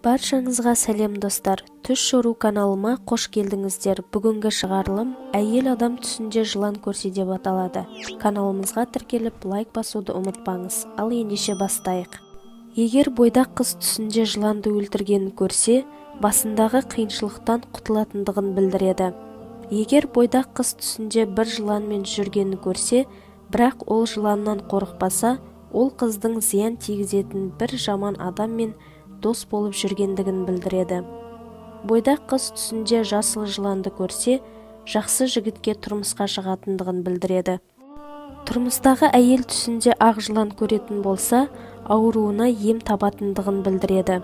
Баршаңызға сәлем достар. Түс шору каналыма қош келдіңіздер. Бүгінгі шығарылым әйел адам түсінде жылан көрсе деп аталады. Каналымызға тіркеліп лайк басуды ұмытпаңыз. Ал ендеше бастайық. Егер бойдақ қыз түсінде жыланды өлтіргенін көрсе, басындағы қиыншылықтан құтылатындығын білдіреді. Егер бойдақ қыз түсінде бір жыланмен жүргенін көрсе, бірақ ол жыланнан қорықпаса, ол қыздың зиян тигізетін бір жаман адаммен дос болып жүргендігін білдіреді. Бойдақ қыз түсінде жасыл жыланды көрсе, жақсы жігітке тұрмысқа шығатындығын білдіреді. Тұрмыстағы әйел түсінде ақ жылан көретін болса, ауруына ем табатындығын білдіреді.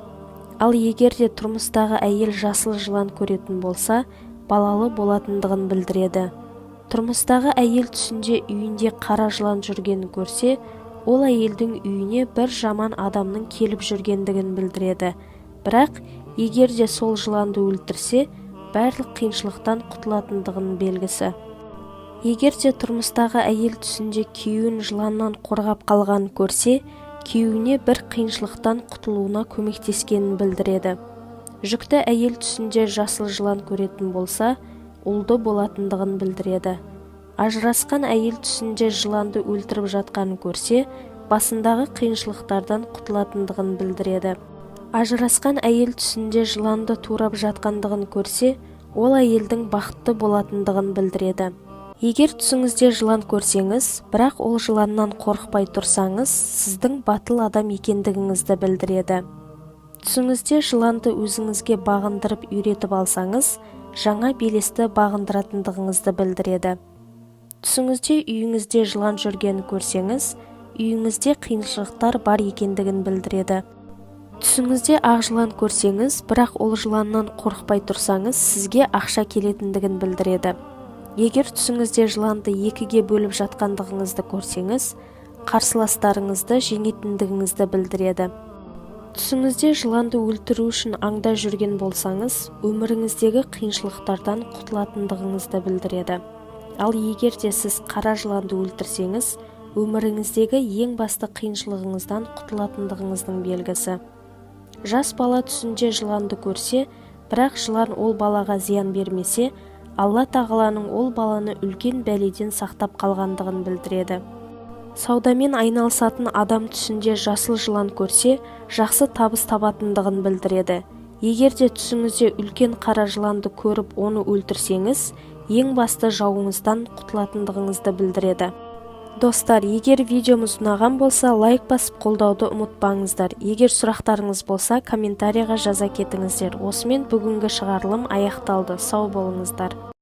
Ал егер де тұрмыстағы әйел жасыл жылан көретін болса, балалы болатындығын білдіреді. Тұрмыстағы әйел түсінде үйінде қара жылан жүргенін көрсе, ол әйелдің үйіне бір жаман адамның келіп жүргендігін білдіреді. Бірақ егер де сол жыланды өлтірсе, барлық қиыншылықтан құтылатындығын белгісі. Егер де тұрмыстағы әйел түсінде күйеуін жыланнан қорғап қалғанын көрсе, күйеуіне бір қиыншылықтан құтылуына көмектескенін білдіреді. Жүкті әйел түсінде жасыл жылан көретін болса, ұлды болатындығын білдіреді. Ажырасқан әйел түсінде жыланды өлтіріп жатқанын көрсе, басындағы қиыншылықтардан құтылатындығын білдіреді. Ажырасқан әйел түсінде жыланды турап жатқандығын көрсе, ол әйелдің бақытты болатындығын білдіреді. Егер түсіңізде жылан көрсеңіз, бірақ ол жыланнан қорықпай тұрсаңыз, сіздің батыл адам екендігіңізді білдіреді. Түсіңізде жыланды өзіңізге бағындырып үйретіп алсаңыз, жаңа белесті бағындыратындығыңызды білдіреді. Түсіңізде үйіңізде жылан жүргенін көрсеңіз, үйіңізде қиыншылықтар бар екендігін білдіреді. Түсіңізде ақ жылан көрсеңіз, бірақ ол жыланнан қорықпай тұрсаңыз, сізге ақша келетіндігін білдіреді. Егер түсіңізде жыланды екіге бөліп жатқандығыңызды көрсеңіз, қарсыластарыңызды жеңетіндігіңізді білдіреді. Түсіңізде жыланды өлтіру үшін аңда жүрген болсаңыз, өміріңіздегі қиыншылықтардан құтылатындығыңызды білдіреді. Ал егер де сіз қара жыланды өлтірсеңіз, өміріңіздегі ең басты қиыншылығыңыздан құтылатындығыңыздың белгісі. Жас бала түсінде жыланды көрсе, бірақ жылан ол балаға зиян бермесе, Алла тағаланың ол баланы үлкен бәледен сақтап қалғандығын білдіреді. Саудамен айналысатын адам түсінде жасыл жылан көрсе, жақсы табыс табатындығын білдіреді. Егер де түсіңізде үлкен қара жыланды көріп, оны өлтірсеңіз, ең басты жауыңыздан құтылатындығыңызды білдіреді. Достар, егер видеомыз ұнаған болса, лайк басып қолдауды ұмытпаңыздар. Егер сұрақтарыңыз болса, комментарияға жаза кетіңіздер. Осымен бүгінгі шығарылым аяқталды. Сау болыңыздар.